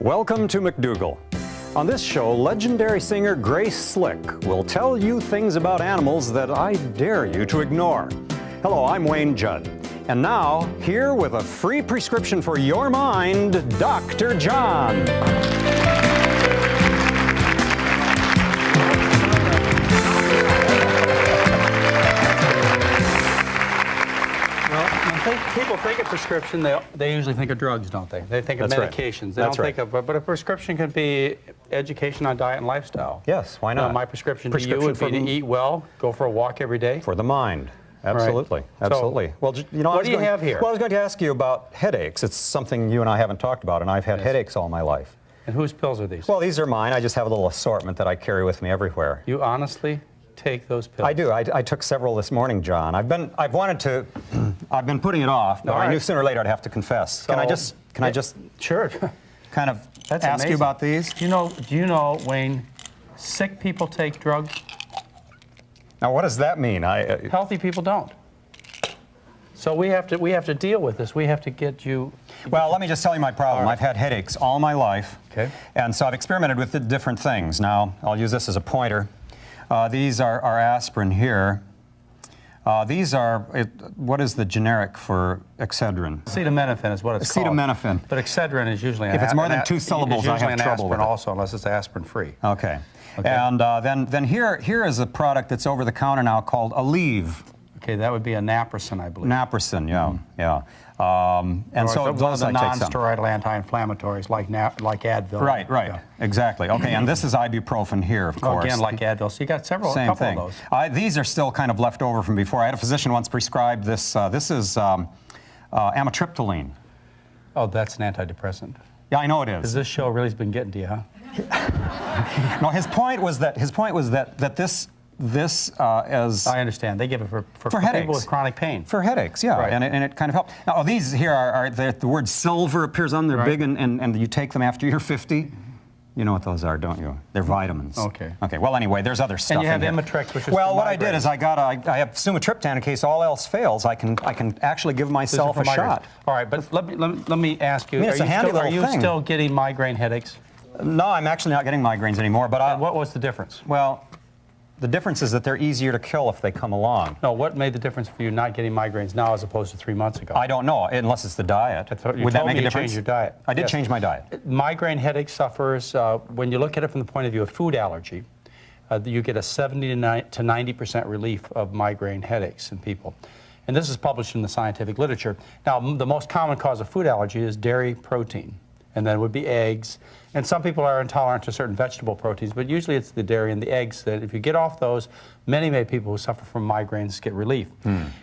Welcome to McDougal. On this show, legendary singer Grace Slick will tell you things about animals that I dare you to ignore. Hello, I'm Wayne Judd. And now, here with a free prescription for your mind, Dr. John. People think of prescription, they usually think of drugs, don't they? They think of medications. They don't think of, but a prescription can be education on diet and lifestyle. Yes, why not? My prescription to you would be to eat well, go for a walk every day. For the mind. Absolutely, right. Absolutely. So, well, you know, what do you have here? Well, I was going to ask you about headaches. It's something you and I haven't talked about, and I've had headaches all my life. And whose pills are these? Well, these are mine. I just have a little assortment that I carry with me everywhere. You honestly take those pills? I do. I took several this morning, John. I've been putting it off, but I knew sooner or later I'd have to confess. So, can I just sure kind of That's ask amazing. you about these? Do you know, Wayne, sick people take drugs? Now, what does that mean? Healthy people don't. So we have to deal with this. We have to get you. Well, let me just tell you my problem. I've had headaches all my life. Okay. And so I've experimented with the different things. Now, I'll use this as a pointer. These are aspirin here. These are, what is the generic for Excedrin? Acetaminophen is what it's called. Acetaminophen. But Excedrin is usually if it's more than two syllables, I have trouble with it. Also, unless it's aspirin-free. Okay. And then here is a product that's over the counter now called Aleve. Okay, that would be a naproxen, I believe. Naproxen, yeah, yeah. And so those are non-steroidal anti-inflammatories like Advil. Right, yeah. Exactly. Okay, and this is ibuprofen here, of course. Again, like Advil. So you got a couple of those. These are still kind of left over from before. I had a physician once prescribed this. This is amitriptyline. Oh, that's an antidepressant. Yeah, I know it is. Because this show really has been getting to you, huh? No, his point was that this as I understand. They give it for headaches. people with chronic pain. For headaches, yeah, right. and it kind of helps. Now, these here are the word silver appears on them. They're big, and you take them after you're 50. You know what those are, don't you? They're vitamins. Okay. Okay. Well, anyway, there's other stuff. And you have Imitrex, which is well, what I did is I have sumatriptan in case all else fails. I can actually give myself a shot. All right, but let me ask you. I mean, it's a handy little thing. Are you still getting migraine headaches? No, I'm actually not getting migraines anymore. But what was the difference? Well, the difference is that they're easier to kill if they come along. No, what made the difference for you not getting migraines now as opposed to 3 months ago? I don't know, unless it's the diet. Would that make a difference? Change your diet. I did change my diet. Migraine headache sufferers, when you look at it from the point of view of food allergy, you get a 70 to 90% relief of migraine headaches in people. And this is published in the scientific literature. Now, the most common cause of food allergy is dairy protein, and then it would be eggs. And some people are intolerant to certain vegetable proteins, but usually it's the dairy and the eggs that if you get off those, many people who suffer from migraines get relief.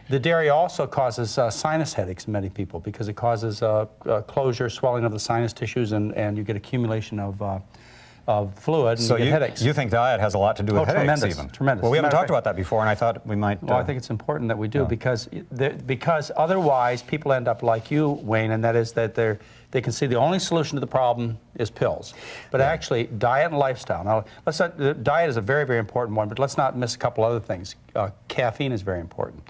The dairy also causes sinus headaches in many people because it causes closure, swelling of the sinus tissues, and you get accumulation of fluid and you get headaches. You think diet has a lot to do with headaches even? Tremendous. Well, we haven't talked about that before, and I thought we might. Well, I think it's important that we do because otherwise people end up like you, Wayne, and that is that they can see the only solution to the problem is pills. But actually, diet and lifestyle. Now, diet is a very, very important one, but let's not miss a couple other things. Caffeine is very important.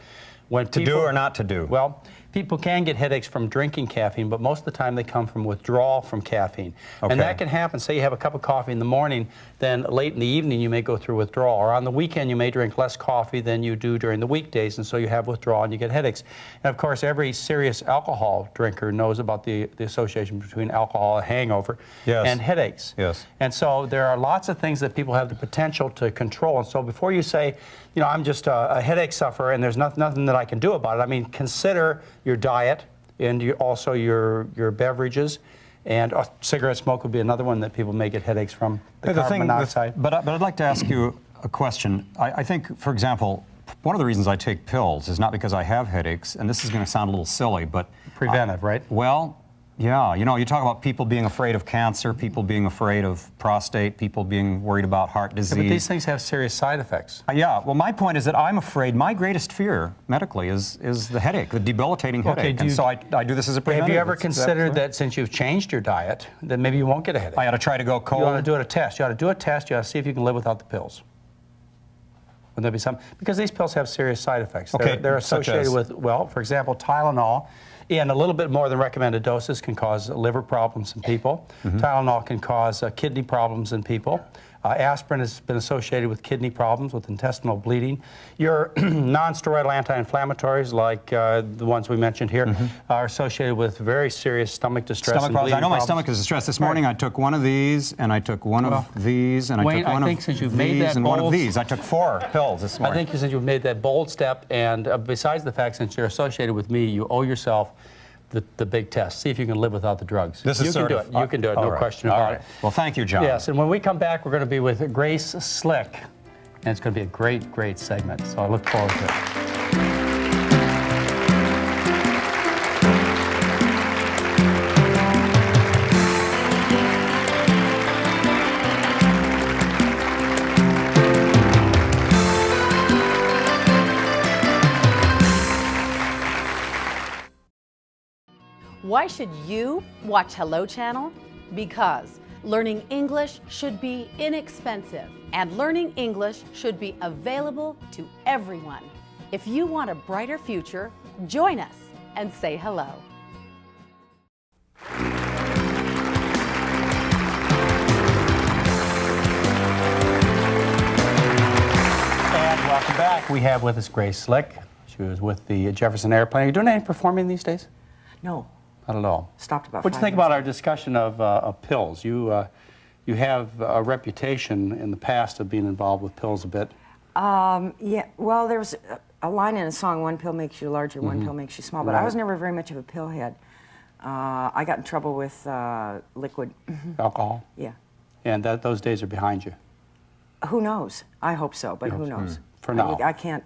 To do or not to do? Well, people can get headaches from drinking caffeine, but most of the time they come from withdrawal from caffeine. Okay. And that can happen. Say you have a cup of coffee in the morning, then late in the evening you may go through withdrawal. Or on the weekend you may drink less coffee than you do during the weekdays, and so you have withdrawal and you get headaches. And of course, every serious alcohol drinker knows about the association between alcohol, a hangover, and headaches. Yes. And so there are lots of things that people have the potential to control. And so before you say, you know, I'm just a headache sufferer and there's nothing that I can do about it, I mean, consider your diet and also your beverages, and cigarette smoke would be another one that people may get headaches from, the carbon monoxide. But I'd like to ask you a question. I think, for example, one of the reasons I take pills is not because I have headaches, and this is going to sound a little silly, but... Preventive, right? Well, yeah. You know, you talk about people being afraid of cancer, people being afraid of prostate, people being worried about heart disease. Yeah, but these things have serious side effects. Yeah. Well, my point is that I'm afraid, my greatest fear medically is the headache, the debilitating headache. And so I do this as a preventive. Have you ever considered that since you've changed your diet, that maybe you won't get a headache? I ought to try to go cold? You ought to do a test. You ought to do a test. You ought to see if you can live without the pills. Would there be some? Because these pills have serious side effects. Okay, They're associated with, well, for example, Tylenol And a little bit more than recommended doses can cause liver problems in people. Tylenol can cause kidney problems in people. Aspirin has been associated with kidney problems, with intestinal bleeding. Your non-steroidal anti-inflammatories, like the ones we mentioned here, are associated with very serious stomach distress. Stomach and problems. I know my problems. stomach is distressed. This morning I took one of these, and I took one of these, and I Wayne, took one I think of since you've these, made that and one of bold- these. I took 4 pills this morning. I think since you've made that bold step, and besides the fact since you're associated with me, you owe yourself the big test. See if you can live without the drugs. This is you can do it. You can do it. No question about it. Well, thank you, John. Yes, and when we come back, we're going to be with Grace Slick, and it's going to be a great, great segment. So I look forward to it. Why should you watch Hello Channel? Because learning English should be inexpensive, and learning English should be available to everyone. If you want a brighter future, join us and say hello. And welcome back. We have with us Grace Slick. She was with the Jefferson Airplane. Are you doing any performing these days? No. Not at all. Stopped about What do you 5 think years about our discussion of pills? You have a reputation in the past of being involved with pills a bit. Yeah, well, there's a line in a song, one pill makes you larger, one pill makes you small, but I was never very much of a pill head. I got in trouble with liquid. Alcohol? Yeah. And those days are behind you. Who knows? I hope so, but who knows? For now. I can't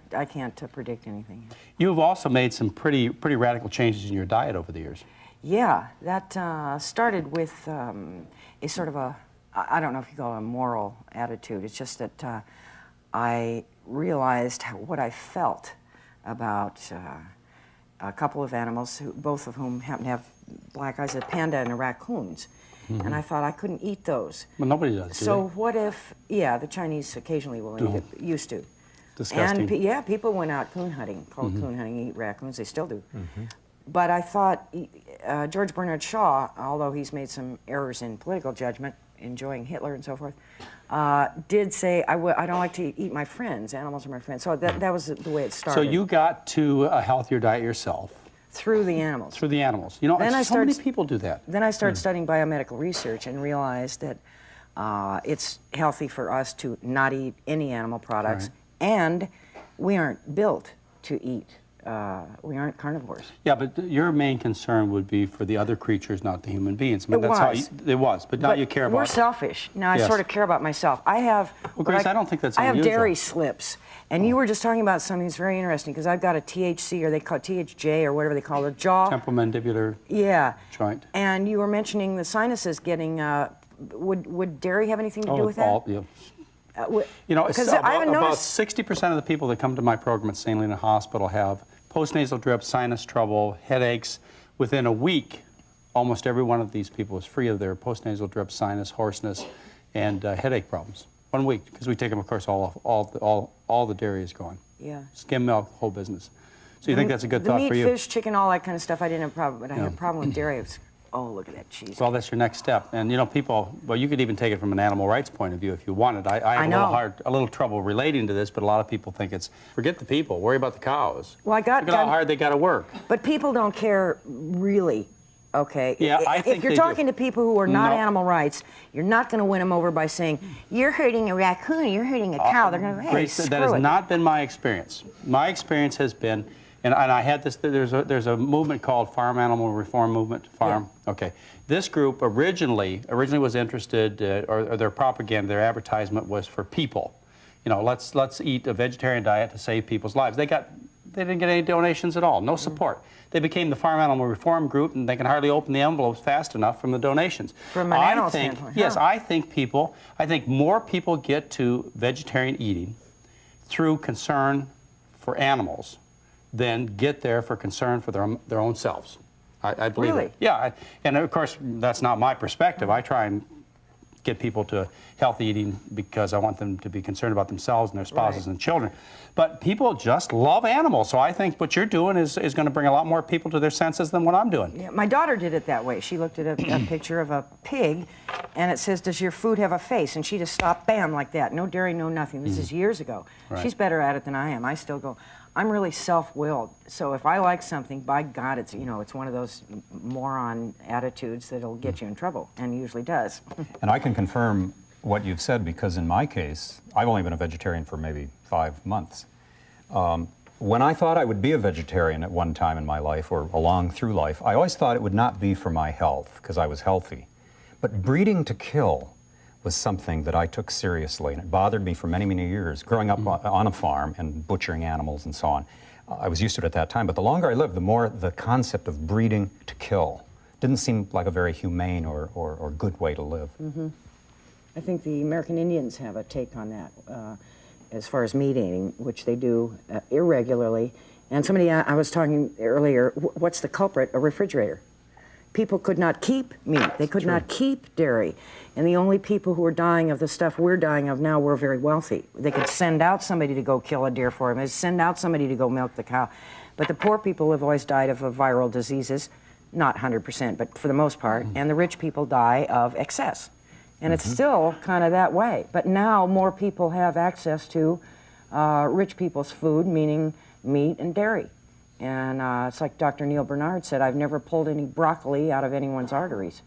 predict anything. You've also made some pretty radical changes in your diet over the years. Yeah, that started with a sort of a, I don't know if you call it a moral attitude. It's just that I realized what I felt about a couple of animals, both of whom happen to have black eyes, a panda and a raccoons. And I thought I couldn't eat those. Well, nobody does, do So they? what if, yeah, the Chinese occasionally will eat it, used to. Disgusting. And yeah, people went out coon hunting, called coon hunting, eat raccoons, they still do. But I thought George Bernard Shaw, although he's made some errors in political judgment, enjoying Hitler and so forth, did say, I don't like to eat my friends, animals are my friends. So that was the way it started. So you got to a healthier diet yourself. Through the animals. Through the animals. You know, Then so many people do that. Then I started studying biomedical research and realized that it's healthy for us to not eat any animal products, and we aren't built to eat. We aren't carnivores. Yeah, but your main concern would be for the other creatures, not the human beings. I mean, it was, but now you care about. We're selfish. Now Yes. I sort of care about myself. I have. Well, Grace, I don't think that's I have unusual. dairy slips, and you were just talking about something that's very interesting because I've got a THC, or they call it THJ, or whatever they call it, jaw. Temporomandibular Yeah. joint. And you were mentioning the sinuses getting. Would dairy have anything to do with that? Yeah. You know, because about, I haven't about noticed. 60% of the people that come to my program at St. Helena Hospital have postnasal drip, sinus trouble, headaches. Within a week, almost every one of these people is free of their postnasal drip, sinus, hoarseness, and headache problems. 1 week, because we take them, of course, all the dairy is gone. Yeah. Skim milk, whole business. So you think that's a good thought meat, for you? fish, chicken, all that kind of stuff, I didn't have a problem, but I had a problem with dairy. It was, oh, look at that cheese. Well, that's your next step. And you know, people, well, you could even take it from an animal rights point of view if you wanted. I have a little trouble relating to this, but a lot of people think it's, forget the people, worry about the cows. Well, Look at how hard they got to work. But people don't care really, okay? Yeah, I think if you're they talking do. to people who are not No. animal rights, you're not going to win them over by saying, you're hurting a raccoon, you're hurting a cow. They're going to, hey, Grace, screw that has it. not been my experience. My experience has been, and I had this, there's a movement called Farm Animal Reform Movement, FARM. Yeah. Okay. This group originally was interested, or their propaganda, their advertisement was for people. You know, let's eat a vegetarian diet to save people's lives. They didn't get any donations at all, no support. They became the Farm Animal Reform Group, and they can hardly open the envelopes fast enough from the donations. From an animal standpoint, yes, I think more people get to vegetarian eating through concern for animals than get there for concern for their own selves. I believe Really? it. Yeah, and of course, that's not my perspective. I try and get people to healthy eating because I want them to be concerned about themselves and their spouses and children. But people just love animals, so I think what you're doing is going to bring a lot more people to their senses than what I'm doing. Yeah, my daughter did it that way. She looked at a picture of a pig, and it says, "Does your food have a face?" And she just stopped, bam, like that. No dairy, no nothing. This is years ago. Right. She's better at it than I am. I still go. I'm really self-willed, so if I like something, by God, it's, you know, it's one of those moron attitudes that'll get you in trouble, and usually does. And I can confirm what you've said, because in my case, I've only been a vegetarian for maybe 5 months. When I thought I would be a vegetarian at one time in my life, or along through life, I always thought it would not be for my health, because I was healthy. But breeding to kill was something that I took seriously, and it bothered me for many, many years. Growing up on a farm and butchering animals and so on, I was used to it at that time, but the longer I lived, the more the concept of breeding to kill didn't seem like a very humane or good way to live. I think the American Indians have a take on that as far as meat eating, which they do irregularly. And somebody, I was talking earlier, what's the culprit? A refrigerator. People could not keep meat. They could not keep dairy. And the only people who are dying of the stuff we're dying of now were very wealthy. They could send out somebody to go kill a deer for them. They'd send out somebody to go milk the cow. But the poor people have always died of viral diseases, not 100%, but for the most part. And the rich people die of excess. And it's still kind of that way. But now more people have access to rich people's food, meaning meat and dairy. And it's like Dr. Neil Bernard said, I've never pulled any broccoli out of anyone's arteries.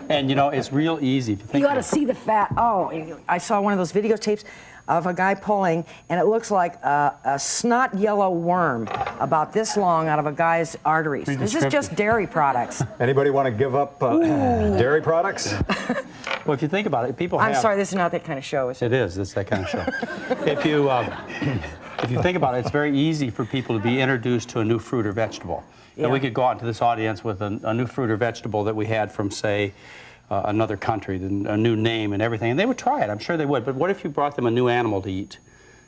And you know, it's real easy. If you think You ought to see the fat. Oh, I saw one of those videotapes of a guy pulling, and it looks like a snot yellow worm about this long out of a guy's arteries. This is just dairy products. Anybody want to give up dairy products? Well, if you think about it, people have... I'm sorry, this is not that kind of show, is it? It is. It's that kind of show. If you think about it, it's very easy for people to be introduced to a new fruit or vegetable. And we could go out into this audience with a new fruit or vegetable that we had from, say, another country, a new name and everything, and they would try it. I'm sure they would. But what if you brought them a new animal to eat?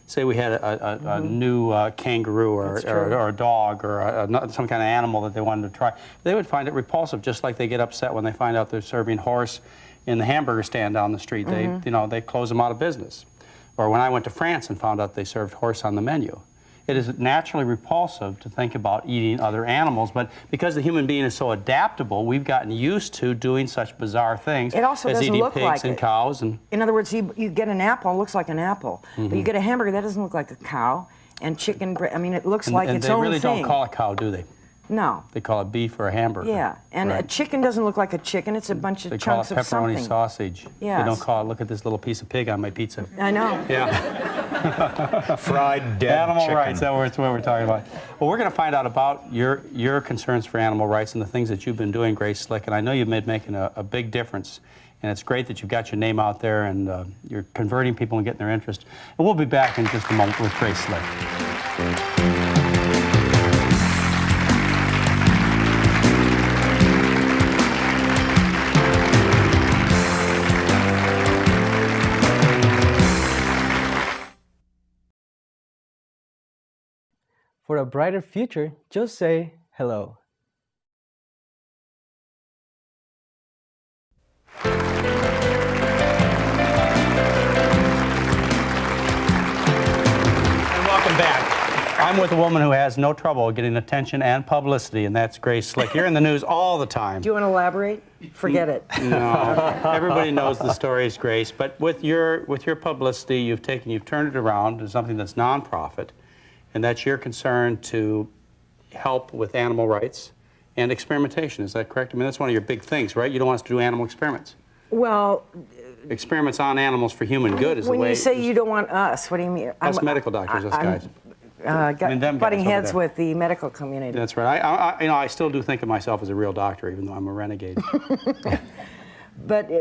Say we had a new kangaroo or a dog or some kind of animal that they wanted to try. They would find it repulsive, just like they get upset when they find out they're serving horse in the hamburger stand down the street. They, you know, they close them out of business. Or when I went to France and found out they served horse on the menu. It is naturally repulsive to think about eating other animals, but because the human being is so adaptable, we've gotten used to doing such bizarre things as eating pigs and cows. And in other words, you get an apple, it looks like an apple. But you get a hamburger, that doesn't look like a cow. And chicken, I mean, it looks like its own thing. And they really don't call it cow, do they? No. They call it beef or a hamburger. Yeah, and a chicken doesn't look like a chicken. It's a bunch of chunks of something. They call it pepperoni sausage. Yes. They don't call it, look at this little piece of pig on my pizza. I know. Yeah. Fried dead Animal chicken. rights, that's what we're talking about. Well, we're going to find out about your concerns for animal rights and the things that you've been doing, Grace Slick, and I know you've been making a big difference. And it's great that you've got your name out there and you're converting people and getting their interest. And we'll be back in just a moment with Grace Slick. For a brighter future, just say hello. Welcome back. I'm with a woman who has no trouble getting attention and publicity, and that's Grace Slick. You're in the news all the time. Do you want to elaborate? Forget it. No. Everybody knows the stories, Grace. But with your publicity, you've turned it around to something that's nonprofit, and that's your concern to help with animal rights and experimentation. Is that correct? I mean, that's one of your big things, right? You don't want us to do animal experiments. Well, experiments on animals for human good is the way... When you say you don't want us, what do you mean? Us medical doctors, us guys. Butting heads with the medical community. That's right. You know, I still do think of myself as a real doctor, even though I'm a renegade. But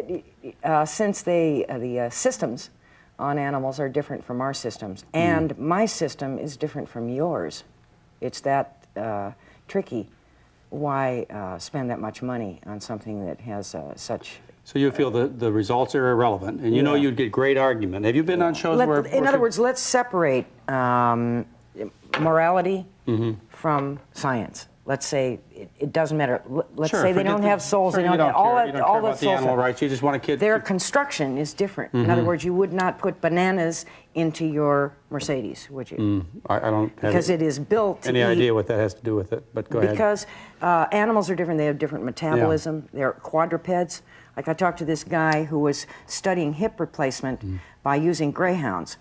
since the systems on animals are different from our systems, and my system is different from yours, it's that tricky. Why spend that much money on something that has such... So you feel the results are irrelevant, and you know you'd get great argument. Have you been on shows where... In other words, let's separate morality from science. let's say it doesn't matter. Let's Sure, say they don't have souls. They don't have all care. You don't care about the animal souls. rights. You just want a kid. Their construction is different. In other words, you would not put bananas into your Mercedes, would you? I don't have Because it is built to any eat. idea what that has to do with it. But go ahead. Because animals are different. They have different metabolism. They're quadrupeds. Like I talked to this guy who was studying hip replacement by using greyhounds.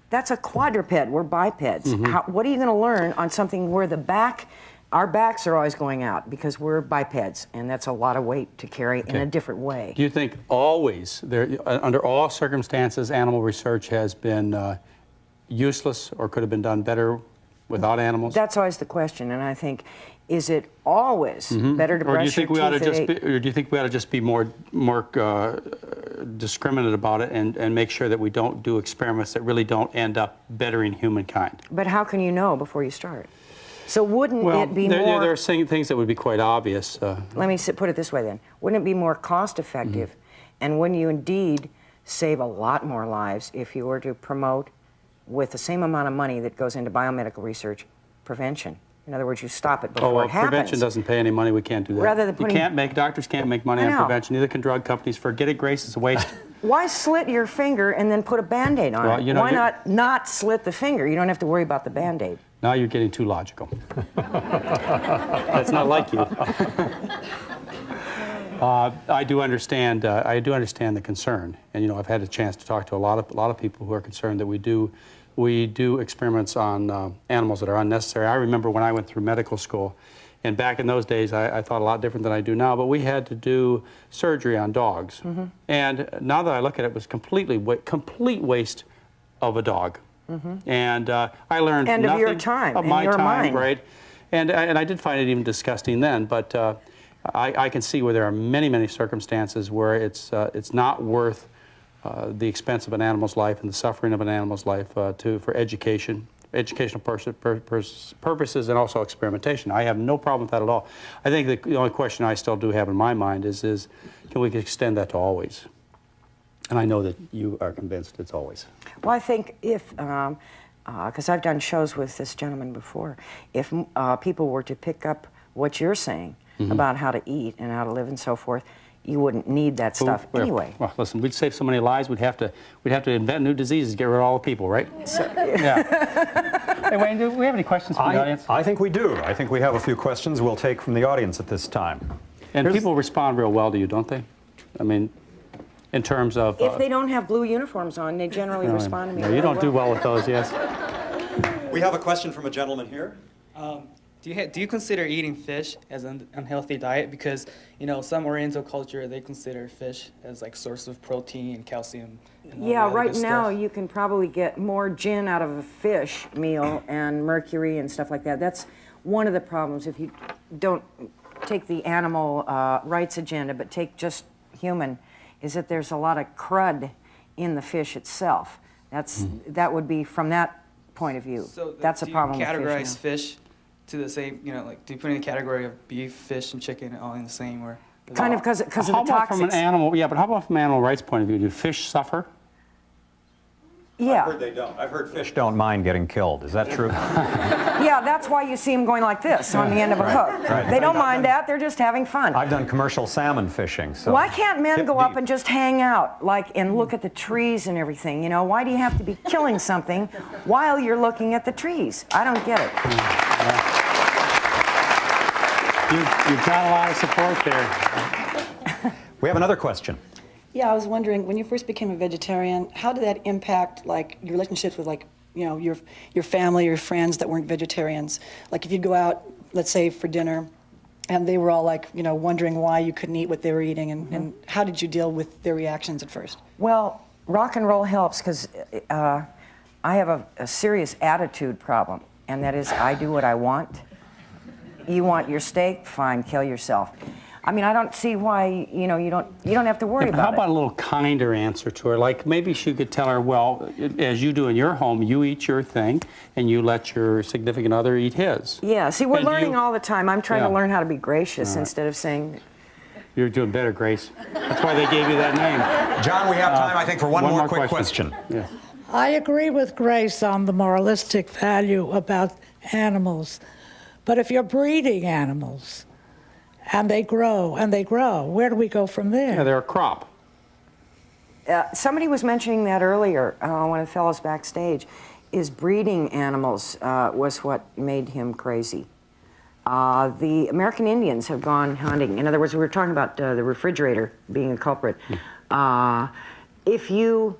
That's a quadruped. We're bipeds. What are you going to learn on something where the back, our backs are always going out because we're bipeds, and that's a lot of weight to carry in a different way. Do you think always, under all circumstances, animal research has been useless or could have been done better without animals? That's always the question, and I think, is it always better to brush your teeth at 8? Or do you think we ought to just be more discriminate about it and make sure that we don't do experiments that really don't end up bettering humankind? But how can you know before you start? So wouldn't it be more... more... There are things that would be quite obvious. Let me put it this way then. Wouldn't it be more cost-effective, and wouldn't you indeed save a lot more lives if you were to promote, with the same amount of money that goes into biomedical research, prevention? In other words, you stop it before it happens. Prevention doesn't pay any money. We can't do that. Rather than putting... Doctors can't make money on prevention. Neither can drug companies. Forget it, Grace. It's a waste. Why slit your finger and then put a Band-Aid on it? Why not slit the finger? You don't have to worry about the Band-Aid. Now you're getting too logical. That's not like you. I do understand the concern, and I've had a chance to talk to a lot of people who are concerned that we do experiments on animals that are unnecessary. I remember when I went through medical school, and back in those days, I thought a lot different than I do now, but we had to do surgery on dogs. And now that I look at it, it was complete waste of a dog. And I learned nothing of your time, of my your time, mind. right? And I did find it even disgusting then, but I can see where there are many circumstances where it's not worth the expense of an animal's life and the suffering of an animal's life for educational purposes, and also experimentation. I have no problem with that at all. I think the only question I still do have in my mind is can we extend that to always? And I know that you are convinced it's always. Well, I think if, because I've done shows with this gentleman before, if people were to pick up what you're saying about how to eat and how to live and so forth, you wouldn't need that stuff anyway. Well, listen, we'd save so many lives. We'd have to invent new diseases to get rid of all the people, right? So, yeah. Hey, Wayne, do we have any questions from the audience? I think we do. I think we have a few questions we'll take from the audience at this time. And people respond real well to you, don't they? I mean, in terms of... if they don't have blue uniforms on, they generally respond to me. No, you don't do well with those, yes. We have a question from a gentleman here. Do you consider eating fish as an unhealthy diet? Because, some Oriental culture, they consider fish as like source of protein and calcium. And yeah, right now you can probably get more gin out of a fish meal and mercury and stuff like that. That's one of the problems if you don't take the animal rights agenda, but take just human, is that there's a lot of crud in the fish itself. That would be from that point of view. So that's a problem with fish. Do you categorize now. fish to the same, do you put in the category of beef, fish, and chicken all in the same? Or kind of because of the toxics. How about from an animal, but how about from an animal rights point of view? Do fish suffer? Yeah. I've heard they don't. I've heard fish don't mind getting killed. Is that true? Yeah, that's why you see them going like this on the end of a hook. Right. They don't mind that. They're just having fun. I've done commercial salmon fishing. So why can't men go up and just hang out, and look at the trees and everything? Why do you have to be killing something while you're looking at the trees? I don't get it. You've got a lot of support there. We have another question. Yeah, I was wondering, when you first became a vegetarian, how did that impact your relationships with your family, your friends that weren't vegetarians? Like if you'd go out, let's say for dinner, and they were all wondering why you couldn't eat what they were eating, and how did you deal with their reactions at first? Well, rock and roll helps because I have a serious attitude problem, and that is I do what I want. You want your steak? Fine, kill yourself. I mean, I don't see why, you don't have to worry about it. How about a little kinder answer to her? Like maybe she could tell her, well, as you do in your home, you eat your thing and you let your significant other eat his. Yeah, see, we're learning all the time. I'm trying to learn how to be gracious instead of saying... You're doing better, Grace. That's why they gave you that name. John, we have time, I think, for one more quick question. Yeah. I agree with Grace on the moralistic value about animals. But if you're breeding animals and they grow and they grow, where do we go from there? Yeah, they're a crop. Somebody was mentioning that earlier, one of the fellows backstage, is breeding animals was what made him crazy. The American Indians have gone hunting. In other words, we were talking about the refrigerator being a culprit. If you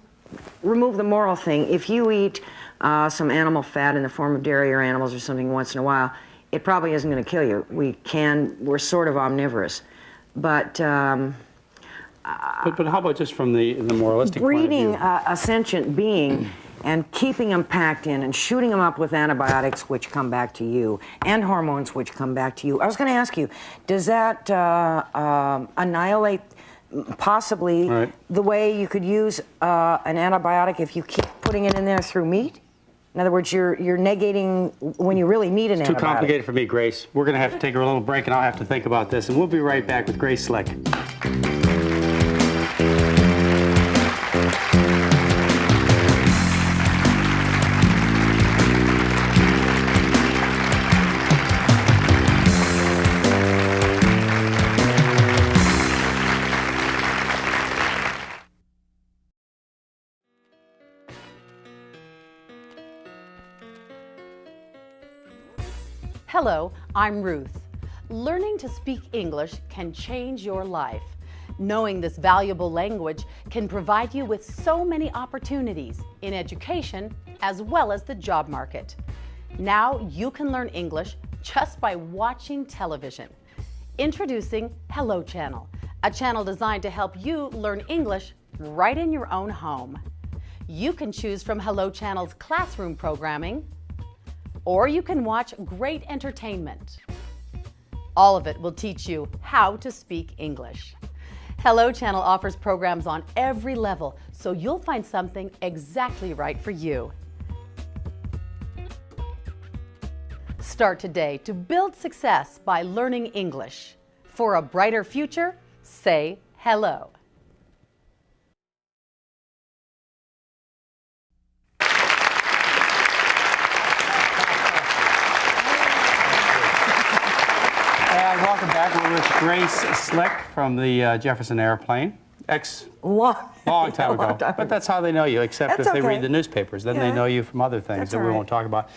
remove the moral thing, if you eat some animal fat in the form of dairy or animals or something once in a while, it probably isn't going to kill you. We're sort of omnivorous. But how about just from the moralistic point of breeding view? a sentient being and keeping them packed in and shooting them up with antibiotics which come back to you and hormones which come back to you. I was going to ask you, does that annihilate possibly the way you could use an antibiotic if you keep putting it in there through meat? In other words, you're negating when you really need an antibiotic. It's too complicated for me, Grace. We're going to have to take a little break, and I'll have to think about this. And we'll be right back with Grace Slick. Hello, I'm Ruth. Learning to speak English can change your life. Knowing this valuable language can provide you with so many opportunities in education as well as the job market. Now you can learn English just by watching television. Introducing Hello Channel, a channel designed to help you learn English right in your own home. You can choose from Hello Channel's classroom programming, or you can watch great entertainment. All of it will teach you how to speak English. Hello Channel offers programs on every level, so you'll find something exactly right for you. Start today to build success by learning English. For a brighter future, say hello. And welcome back. We're with Grace Slick from the Jefferson Airplane. Long time ago. But that's how they know you, except if they read the newspapers. Then they know you from other things that we won't talk about.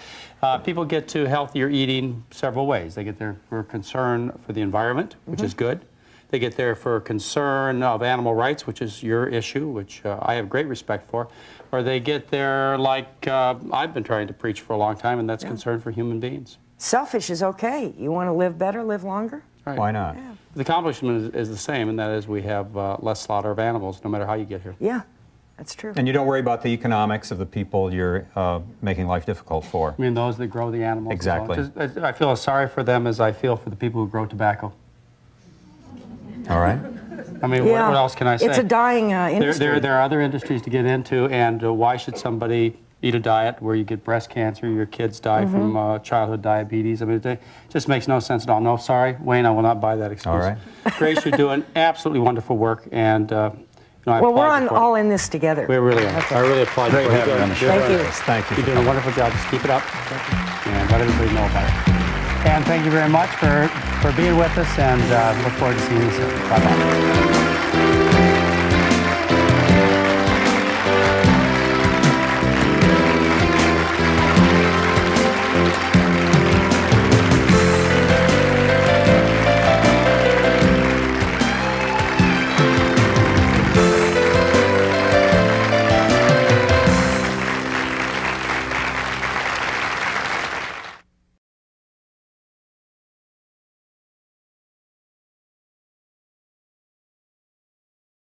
People get to healthier eating several ways. They get there for concern for the environment, which is good. They get there for concern of animal rights, which is your issue, which I have great respect for. Or they get there like I've been trying to preach for a long time, and that's concern for human beings. Selfish is okay. You want to live better, live longer? Right. Why not? Yeah. The accomplishment is the same, and that is we have less slaughter of animals, no matter how you get here. Yeah, that's true. And you don't worry about the economics of the people you're making life difficult for. I mean, those that grow the animals. Exactly. I feel as sorry for them as I feel for the people who grow tobacco. All right. I mean, what else can I say? It's a dying industry. There are other industries to get into, and why should somebody eat a diet where you get breast cancer, your kids die from childhood diabetes? I mean, it just makes no sense at all. No, sorry, Wayne, I will not buy that excuse. All right. Grace, you're doing absolutely wonderful work, and I well, we're applaud you for all in this together. We really are. I really applaud you. Great having you on the show. Thank you. Thank you. You're doing a wonderful job. Just keep it up, and let everybody know about it. And thank you very much for being with us, and look forward to seeing you soon. Bye-bye.